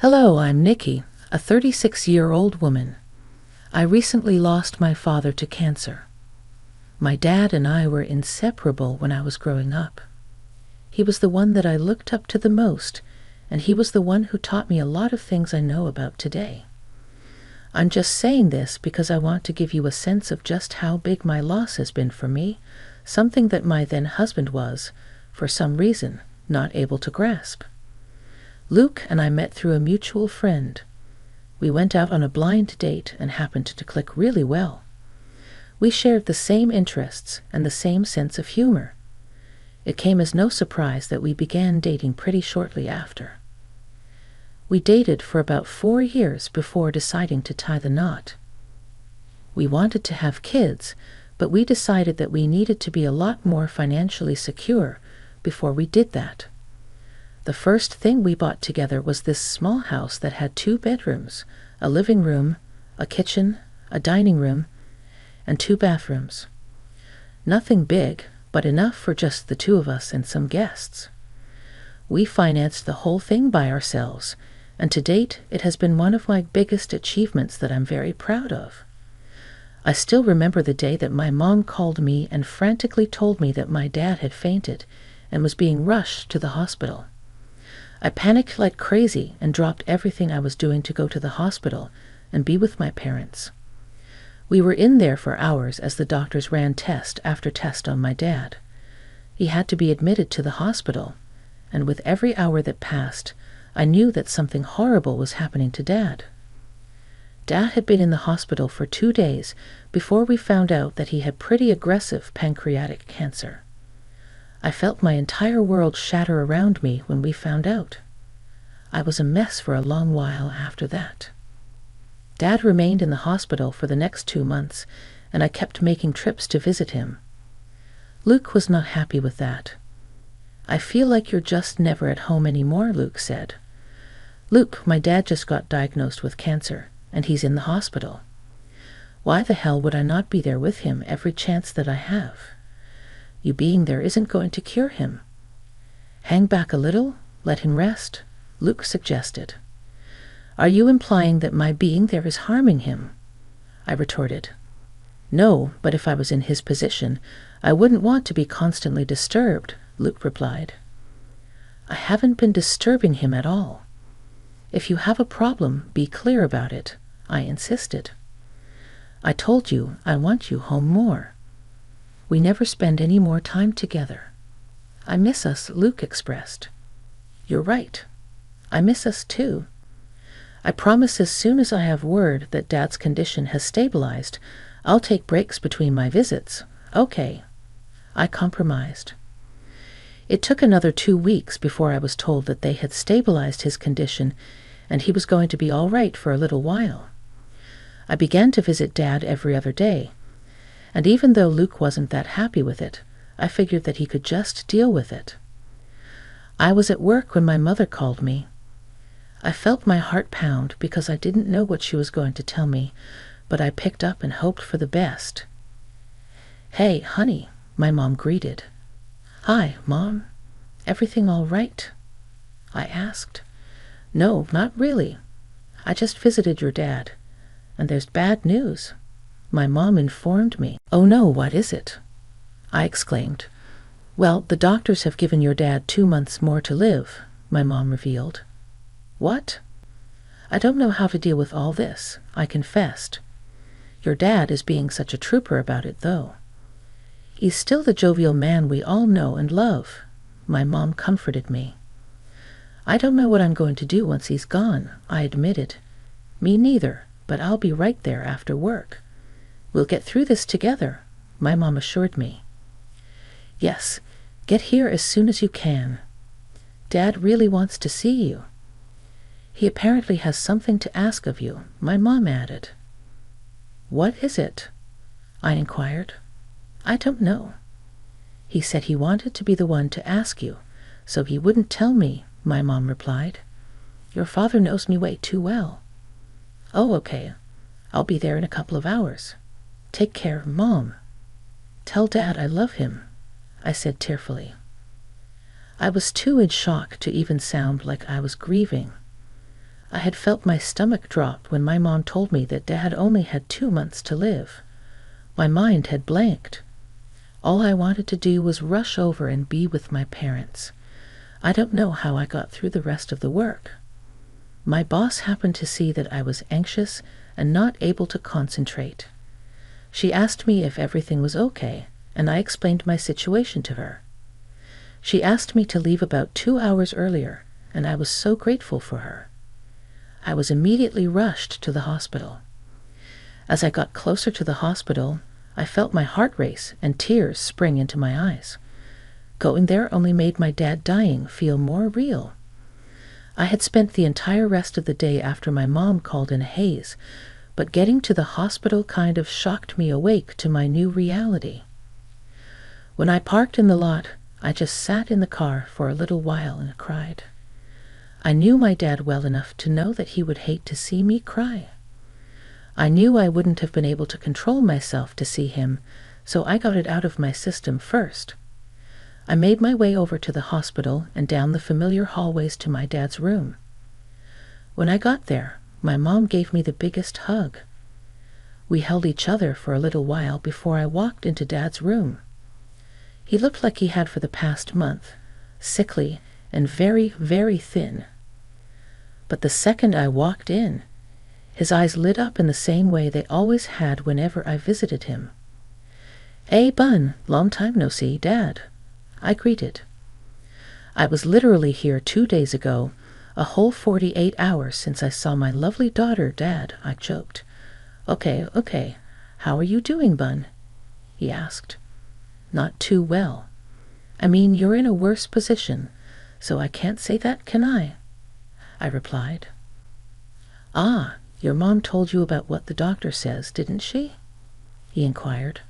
Hello, I'm Nikki, a 36-year-old woman. I recently lost my father to cancer. My dad and I were inseparable when I was growing up. He was the one that I looked up to the most, and he was the one who taught me a lot of things I know about today. I'm just saying this because I want to give you a sense of just how big my loss has been for me, something that my then husband was, for some reason, not able to grasp. Luke and I met through a mutual friend. We went out on a blind date and happened to click really well. We shared the same interests and the same sense of humor. It came as no surprise that we began dating pretty shortly after. We dated for about 4 years before deciding to tie the knot. We wanted to have kids, but we decided that we needed to be a lot more financially secure before we did that. The first thing we bought together was this small house that had 2 bedrooms, a living room, a kitchen, a dining room, and 2 bathrooms. Nothing big, but enough for just the 2 of us and some guests. We financed the whole thing by ourselves, and to date it has been one of my biggest achievements that I'm very proud of. I still remember the day that my mom called me and frantically told me that my dad had fainted and was being rushed to the hospital. I panicked like crazy and dropped everything I was doing to go to the hospital and be with my parents. We were in there for hours as the doctors ran test after test on my dad. He had to be admitted to the hospital, and with every hour that passed, I knew that something horrible was happening to Dad. Dad had been in the hospital for 2 days before we found out that he had pretty aggressive pancreatic cancer. I felt my entire world shatter around me when we found out. I was a mess for a long while after that. Dad remained in the hospital for the next 2 months, and I kept making trips to visit him. Luke was not happy with that. "I feel like you're just never at home anymore," Luke said. "Luke, my dad just got diagnosed with cancer, and he's in the hospital. Why the hell would I not be there with him every chance that I have? You being there isn't going to cure him. Hang back a little, let him rest," Luke suggested. "Are you implying that my being there is harming him?" I retorted. "No, but if I was in his position, I wouldn't want to be constantly disturbed," Luke replied. "I haven't been disturbing him at all. If you have a problem, be clear about it," I insisted. "I told you I want you home more. We never spend any more time together. I miss us," Luke expressed. "You're right. I miss us too. I promise as soon as I have word that Dad's condition has stabilized, I'll take breaks between my visits." "Okay." I compromised. It took another 2 weeks before I was told that they had stabilized his condition and he was going to be all right for a little while. I began to visit Dad every other day, and even though Luke wasn't that happy with it, I figured that he could just deal with it. I was at work when my mother called me. I felt my heart pound because I didn't know what she was going to tell me, but I picked up and hoped for the best. "Hey, honey," my mom greeted. "Hi, Mom. Everything all right?" I asked. "No, not really. I just visited your dad, and there's bad news," my mom informed me. "Oh no, what is it?" I exclaimed. "Well, the doctors have given your dad 2 months more to live," my mom revealed. "What?" "I don't know how to deal with all this," I confessed. "Your dad is being such a trooper about it, though. He's still the jovial man we all know and love," my mom comforted me. "I don't know what I'm going to do once he's gone," I admitted. "Me neither, but I'll be right there after work. We'll get through this together," my mom assured me. "Yes, get here as soon as you can. Dad really wants to see you. He apparently has something to ask of you," my mom added. "What is it?" I inquired. "I don't know. He said he wanted to be the one to ask you, so he wouldn't tell me," my mom replied. "Your father knows me way too well." "Oh, okay. I'll be there in a couple of hours. Take care, Mom." "Tell Dad I love him," I said tearfully. I was too in shock to even sound like I was grieving. I had felt my stomach drop when my mom told me that Dad only had 2 months to live. My mind had blanked. All I wanted to do was rush over and be with my parents. I don't know how I got through the rest of the work. My boss happened to see that I was anxious and not able to concentrate. She asked me if everything was okay, and I explained my situation to her. She asked me to leave about 2 hours earlier, and I was so grateful for her. I was immediately rushed to the hospital. As I got closer to the hospital, I felt my heart race and tears spring into my eyes. Going there only made my dad dying feel more real. I had spent the entire rest of the day after my mom called in a haze, but getting to the hospital kind of shocked me awake to my new reality. When I parked in the lot, I just sat in the car for a little while and cried. I knew my dad well enough to know that he would hate to see me cry. I knew I wouldn't have been able to control myself to see him, so I got it out of my system first. I made my way over to the hospital and down the familiar hallways to my dad's room. When I got there, my mom gave me the biggest hug. We held each other for a little while before I walked into Dad's room. He looked like he had for the past month, sickly and very, very thin. But the second I walked in, his eyes lit up in the same way they always had whenever I visited him. "Hey, Bun, long time no see, Dad," I greeted. I was literally here 2 days ago, a whole 48 hours since I saw my lovely daughter, Dad, I joked. Okay, how are you doing, Bun?" he asked. "Not too well. I mean, you're in a worse position, so I can't say that, can I?" I replied. "Ah, your mom told you about what the doctor says, didn't she?" he inquired.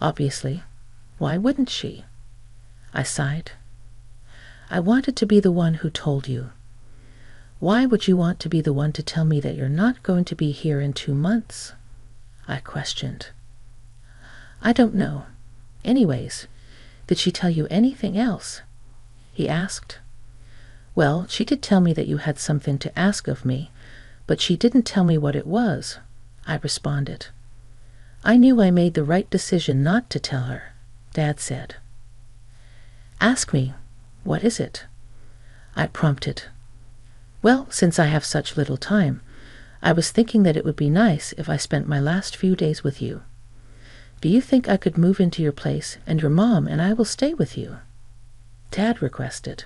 "Obviously. Why wouldn't she?" I sighed. "I wanted to be the one who told you. Why would you want to be the one to tell me that you're not going to be here in 2 months?" I questioned. "I don't know. Anyways, did she tell you anything else?" he asked. "Well, she did tell me that you had something to ask of me, but she didn't tell me what it was," I responded. "I knew I made the right decision not to tell her," Dad said. "Ask me. What is it?" I prompted. "Well, since I have such little time, I was thinking that it would be nice if I spent my last few days with you. Do you think I could move into your place and your mom and I will stay with you?" Dad requested.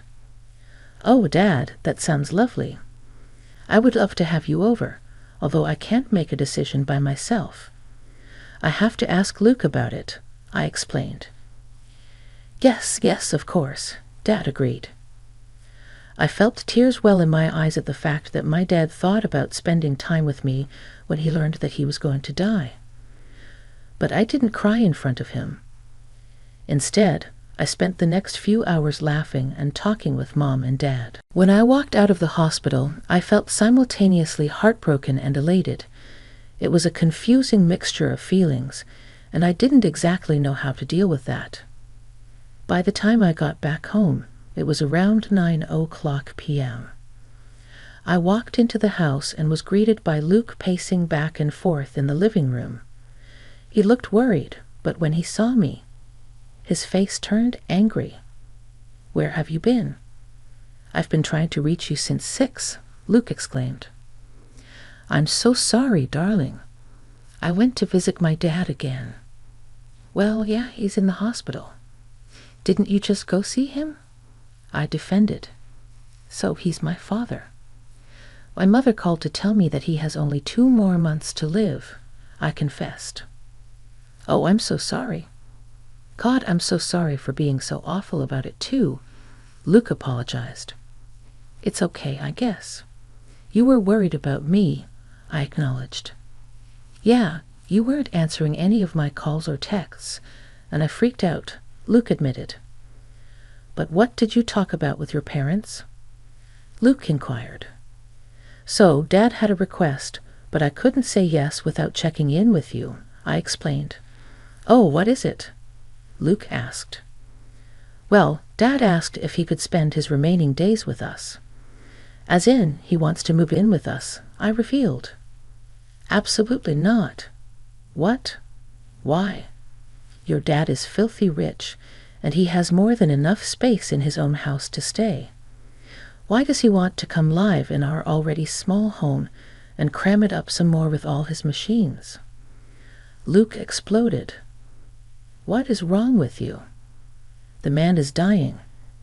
"Oh, Dad, that sounds lovely. I would love to have you over, although I can't make a decision by myself. I have to ask Luke about it," I explained. Yes, of course," Dad agreed. I felt tears well in my eyes at the fact that my dad thought about spending time with me when he learned that he was going to die. But I didn't cry in front of him. Instead, I spent the next few hours laughing and talking with Mom and Dad. When I walked out of the hospital, I felt simultaneously heartbroken and elated. It was a confusing mixture of feelings, and I didn't exactly know how to deal with that. By the time I got back home, it was around 9:00 p.m. I walked into the house and was greeted by Luke pacing back and forth in the living room. He looked worried, but when he saw me, his face turned angry. "Where have you been?" "I've been trying to reach you since 6, Luke exclaimed. "I'm so sorry, darling. I went to visit my dad again." "Well, yeah, he's in the hospital." "Didn't you just go see him?" I defended. "So he's my father. My mother called to tell me that he has only 2 more months to live," I confessed. "Oh, I'm so sorry." "God, I'm so sorry for being so awful about it too," Luke apologized. "It's okay, I guess. You were worried about me," I acknowledged. "Yeah, you weren't answering any of my calls or texts, and I freaked out," Luke admitted. "But what did you talk about with your parents?" Luke inquired. "So, Dad had a request, but I couldn't say yes without checking in with you," I explained. "Oh, what is it?" Luke asked. "Well, Dad asked if he could spend his remaining days with us. As in, he wants to move in with us, I revealed. Absolutely not. What? Why? Your dad is filthy rich, and he has more than enough space in his own house to stay. Why does he want to come live in our already small home and cram it up some more with all his machines? Luke exploded. What is wrong with you? The man is dying.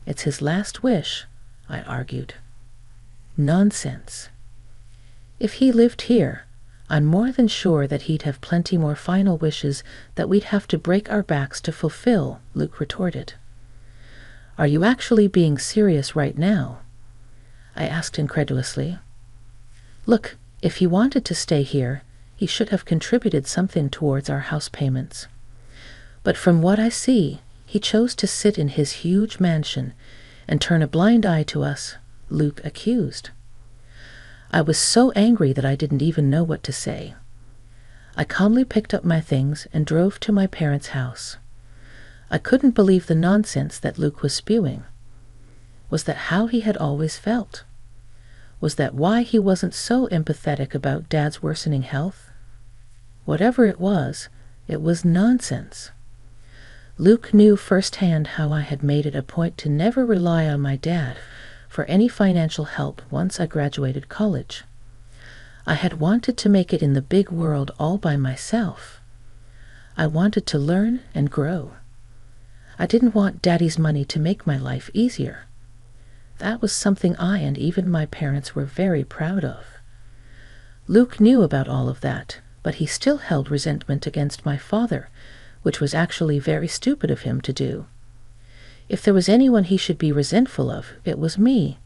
It's his last wish, I argued. Nonsense. If he lived here, I'm more than sure that he'd have plenty more final wishes that we'd have to break our backs to fulfill, Luke retorted. Are you actually being serious right now? I asked incredulously. Look, if he wanted to stay here, he should have contributed something towards our house payments. But from what I see, he chose to sit in his huge mansion and turn a blind eye to us, Luke accused. I was so angry that I didn't even know what to say. I calmly picked up my things and drove to my parents' house. I couldn't believe the nonsense that Luke was spewing. Was that how he had always felt? Was that why he wasn't so empathetic about Dad's worsening health? Whatever it was nonsense. Luke knew firsthand how I had made it a point to never rely on my dad for any financial help once I graduated college. I had wanted to make it in the big world all by myself. I wanted to learn and grow. I didn't want Daddy's money to make my life easier. That was something I and even my parents were very proud of. Luke knew about all of that, but he still held resentment against my father, which was actually very stupid of him to do. If there was anyone he should be resentful of, it was me.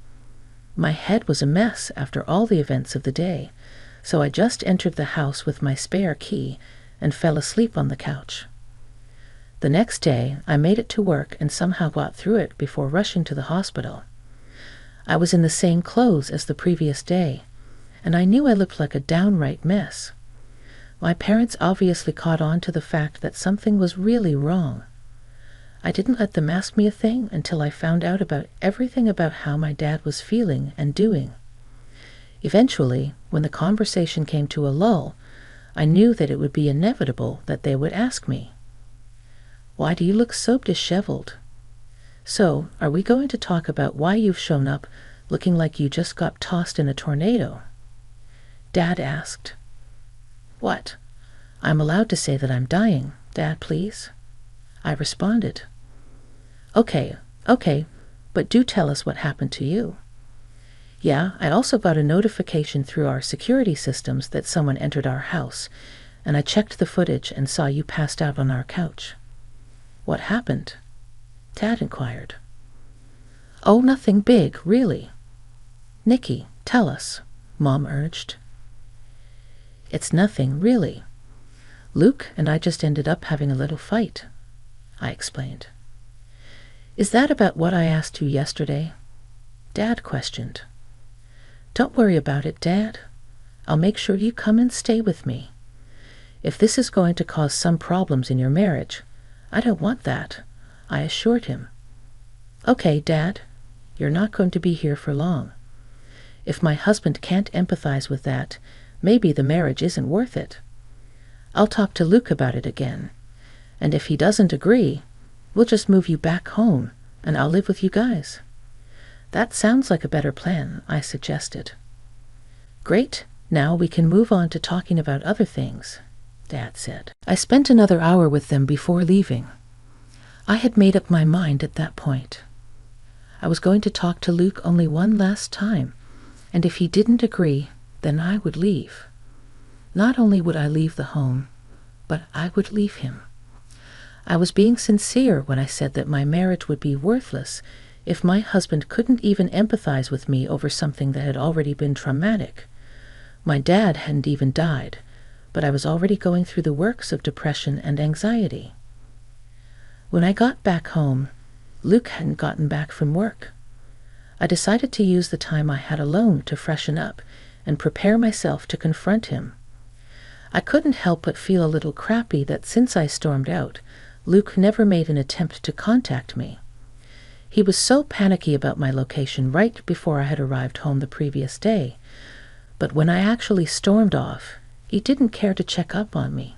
My head was a mess after all the events of the day, so I just entered the house with my spare key and fell asleep on the couch. The next day, I made it to work and somehow got through it before rushing to the hospital. I was in the same clothes as the previous day, and I knew I looked like a downright mess. My parents obviously caught on to the fact that something was really wrong. I didn't let them ask me a thing until I found out about everything about how my dad was feeling and doing. Eventually, when the conversation came to a lull, I knew that it would be inevitable that they would ask me, "Why do you look so disheveled? So, are we going to talk about why you've shown up looking like you just got tossed in a tornado?" Dad asked. "What? I'm allowed to say that I'm dying, Dad, please?" I responded. Okay, but do tell us what happened to you." "Yeah, I also got a notification through our security systems that someone entered our house, and I checked the footage and saw you passed out on our couch." "What happened?" Dad inquired. "Oh, nothing big, really." "Nikki, tell us," Mom urged. "It's nothing, really. Luke and I just ended up having a little fight," I explained. "Is that about what I asked you yesterday?" Dad questioned. "Don't worry about it, Dad. I'll make sure you come and stay with me. If this is going to cause some problems in your marriage, I don't want that," I assured him. "Okay, Dad, you're not going to be here for long. If my husband can't empathize with that, maybe the marriage isn't worth it. I'll talk to Luke about it again, and if he doesn't agree, we'll just move you back home, and I'll live with you guys." "That sounds like a better plan," I suggested. "Great, now we can move on to talking about other things," Dad said. I spent another hour with them before leaving. I had made up my mind at that point. I was going to talk to Luke only one last time, and if he didn't agree, then I would leave. Not only would I leave the home, but I would leave him. I was being sincere when I said that my marriage would be worthless if my husband couldn't even empathize with me over something that had already been traumatic. My dad hadn't even died, but I was already going through the works of depression and anxiety. When I got back home, Luke hadn't gotten back from work. I decided to use the time I had alone to freshen up and prepare myself to confront him. I couldn't help but feel a little crappy that since I stormed out, Luke never made an attempt to contact me. He was so panicky about my location right before I had arrived home the previous day, but when I actually stormed off, he didn't care to check up on me.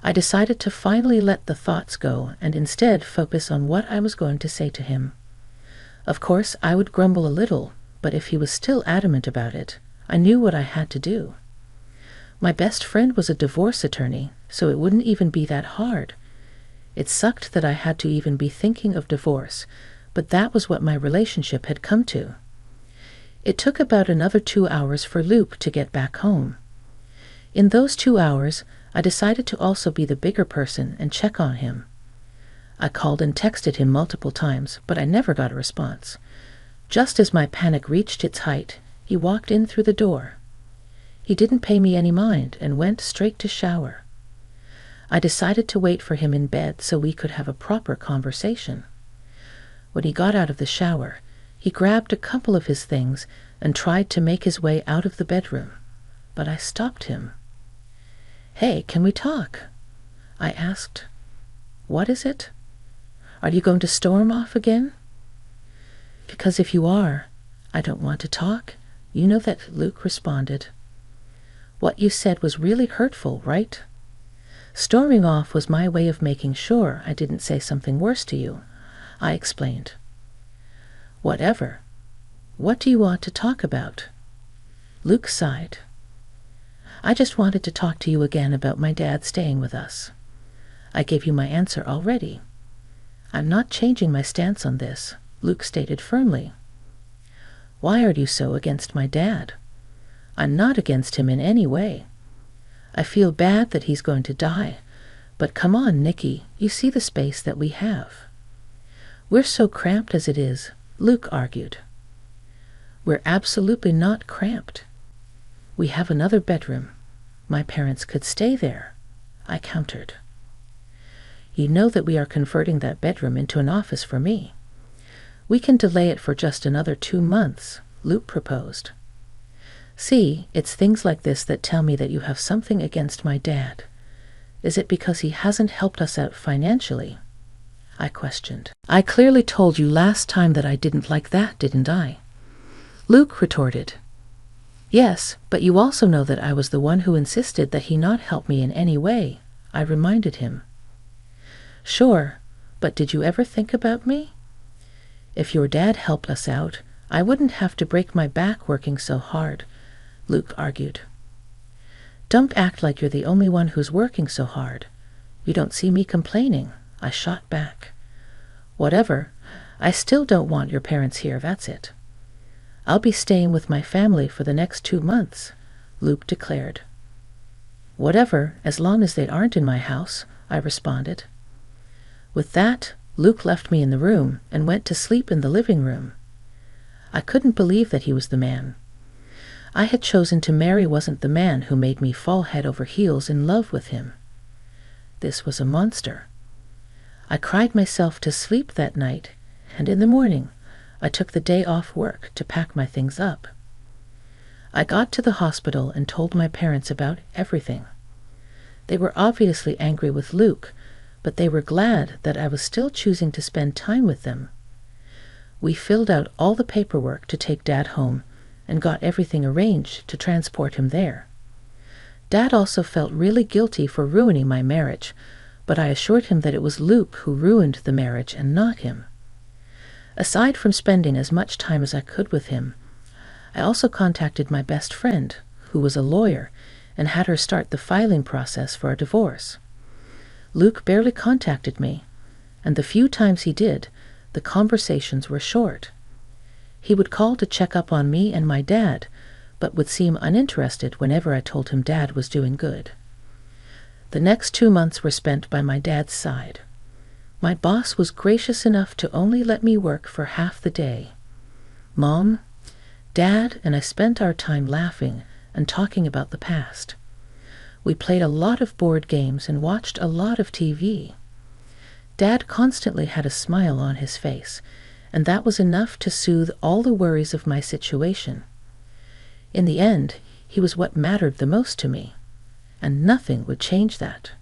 I decided to finally let the thoughts go and instead focus on what I was going to say to him. Of course, I would grumble a little, but if he was still adamant about it, I knew what I had to do. My best friend was a divorce attorney, so it wouldn't even be that hard. It sucked that I had to even be thinking of divorce, but that was what my relationship had come to. It took about another 2 hours for Luke to get back home. In those 2 hours, I decided to also be the bigger person and check on him. I called and texted him multiple times, but I never got a response. Just as my panic reached its height, he walked in through the door. He didn't pay me any mind and went straight to shower. I decided to wait for him in bed so we could have a proper conversation. When he got out of the shower, he grabbed a couple of his things and tried to make his way out of the bedroom, but I stopped him. "Hey, can we talk?" I asked. "What is it? Are you going to storm off again?" "Because if you are, I don't want to talk. You know that," Luke responded. "What you said was really hurtful, right?" "Storming off was my way of making sure I didn't say something worse to you," I explained. "Whatever. What do you want to talk about?" Luke sighed. "I just wanted to talk to you again about my dad staying with us. I gave you my answer already. I'm not changing my stance on this," Luke stated firmly. "Why are you so against my dad?" "I'm not against him in any way. I feel bad that he's going to die, but come on, Nikki, you see the space that we have." "We're so cramped as it is," Luke argued. "We're absolutely not cramped. We have another bedroom. My parents could stay there," I countered. "You know that we are converting that bedroom into an office for me. We can delay it for just another 2 months," Luke proposed. "See, it's things like this that tell me that you have something against my dad. Is it because he hasn't helped us out financially?" I questioned. "I clearly told you last time that I didn't like that, didn't I?" Luke retorted. "Yes, but you also know that I was the one who insisted that he not help me in any way," I reminded him. "Sure, but did you ever think about me? If your dad helped us out, I wouldn't have to break my back working so hard," Luke argued. "Don't act like you're the only one who's working so hard. You don't see me complaining," I shot back. "Whatever, I still don't want your parents here, that's it." "I'll be staying with my family for the next 2 months," Luke declared. "Whatever, as long as they aren't in my house," I responded. With that, Luke left me in the room and went to sleep in the living room. I couldn't believe that he was the man I had chosen to marry. Wasn't the man who made me fall head over heels in love with him. This was a monster. I cried myself to sleep that night, and in the morning, I took the day off work to pack my things up. I got to the hospital and told my parents about everything. They were obviously angry with Luke, but they were glad that I was still choosing to spend time with them. We filled out all the paperwork to take Dad home and got everything arranged to transport him there. Dad also felt really guilty for ruining my marriage, but I assured him that it was Luke who ruined the marriage and not him. Aside from spending as much time as I could with him, I also contacted my best friend, who was a lawyer, and had her start the filing process for a divorce. Luke barely contacted me, and the few times he did, the conversations were short. He would call to check up on me and my dad, but would seem uninterested whenever I told him Dad was doing good. The next 2 months were spent by my dad's side. My boss was gracious enough to only let me work for half the day. Mom, Dad, and I spent our time laughing and talking about the past. We played a lot of board games and watched a lot of TV. Dad constantly had a smile on his face, and that was enough to soothe all the worries of my situation. In the end, he was what mattered the most to me, and nothing would change that.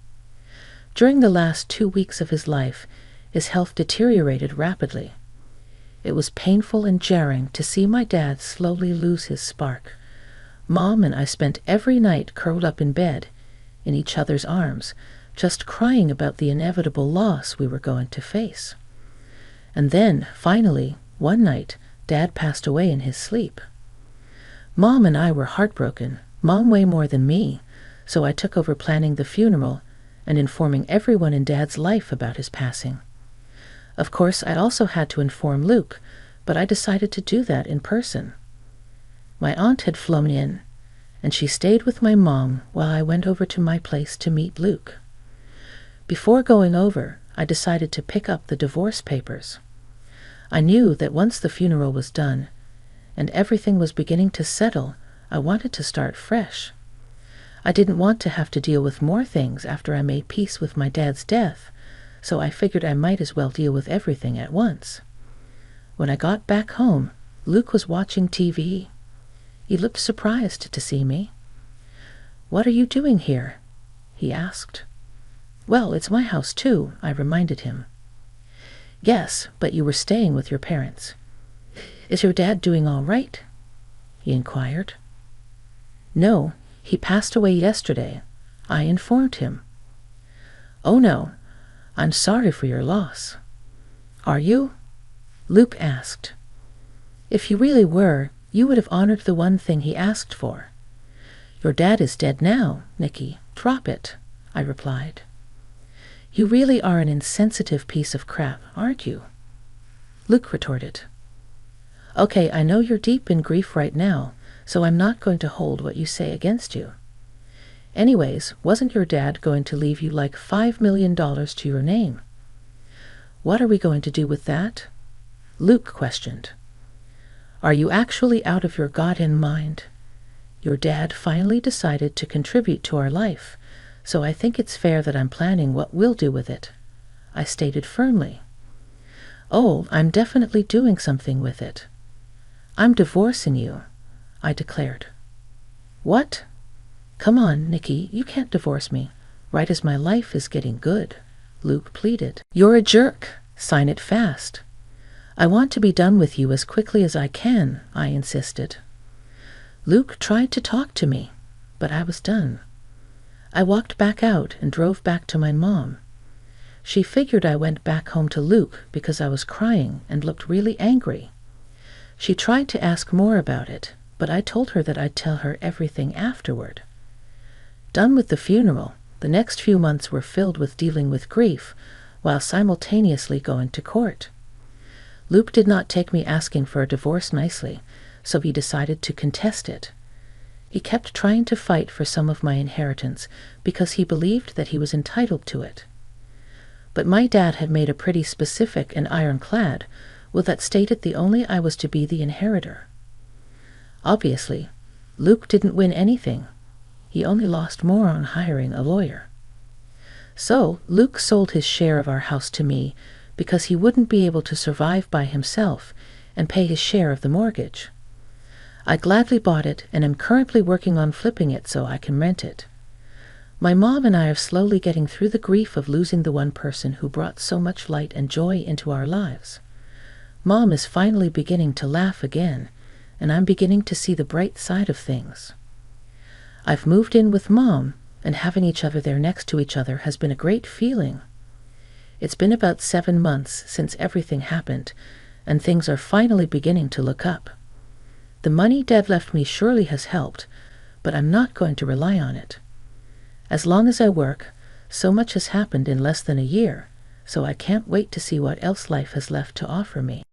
During the last 2 weeks of his life, his health deteriorated rapidly. It was painful and jarring to see my dad slowly lose his spark. Mom and I spent every night curled up in bed, in each other's arms, just crying about the inevitable loss we were going to face. And then, finally, one night, Dad passed away in his sleep. Mom and I were heartbroken, Mom way more than me, so I took over planning the funeral and informing everyone in Dad's life about his passing. Of course, I also had to inform Luke, but I decided to do that in person. My aunt had flown in, and she stayed with my mom while I went over to my place to meet Luke. Before going over, I decided to pick up the divorce papers. I knew that once the funeral was done, and everything was beginning to settle, I wanted to start fresh. I didn't want to have to deal with more things after I made peace with my dad's death, so I figured I might as well deal with everything at once. When I got back home, Luke was watching TV. He looked surprised to see me. "What are you doing here?" he asked. "Well, it's my house too," I reminded him. "Yes, but you were staying with your parents. Is your dad doing all right?" he inquired. "No, he passed away yesterday," I informed him. "Oh no, I'm sorry for your loss." "Are you?" Luke asked. "If you really were, you would have honored the one thing he asked for." "Your dad is dead now, Nikki. Drop it," I replied. "You really are an insensitive piece of crap, aren't you?" Luke retorted. "Okay, I know you're deep in grief right now, so I'm not going to hold what you say against you. Anyways, wasn't your dad going to leave you like $5 million to your name?" "What are we going to do with that?" Luke questioned. "Are you actually out of your goddamn mind? Your dad finally decided to contribute to our life, so I think it's fair that I'm planning what we'll do with it," I stated firmly. "Oh, I'm definitely doing something with it. I'm divorcing you," I declared. "What? Come on, Nikki, you can't divorce me, right as my life is getting good," Luke pleaded. "You're a jerk. Sign it fast." "I want to be done with you as quickly as I can," I insisted. Luke tried to talk to me, but I was done. I walked back out and drove back to my mom. She figured I went back home to Luke because I was crying and looked really angry. She tried to ask more about it, but I told her that I'd tell her everything afterward. Done with the funeral, the next few months were filled with dealing with grief while simultaneously going to court. Luke did not take me asking for a divorce nicely, so he decided to contest it. He kept trying to fight for some of my inheritance because he believed that he was entitled to it. But my dad had made a pretty specific and ironclad will that stated the only I was to be the inheritor. Obviously, Luke didn't win anything. He only lost more on hiring a lawyer. So Luke sold his share of our house to me because he wouldn't be able to survive by himself and pay his share of the mortgage. I gladly bought it and am currently working on flipping it so I can rent it. My mom and I are slowly getting through the grief of losing the one person who brought so much light and joy into our lives. Mom is finally beginning to laugh again, and I'm beginning to see the bright side of things. I've moved in with Mom, and having each other there next to each other has been a great feeling. It's been about 7 months since everything happened, and things are finally beginning to look up. The money Dad left me surely has helped, but I'm not going to rely on it. As long as I work, so much has happened in less than a year, so I can't wait to see what else life has left to offer me.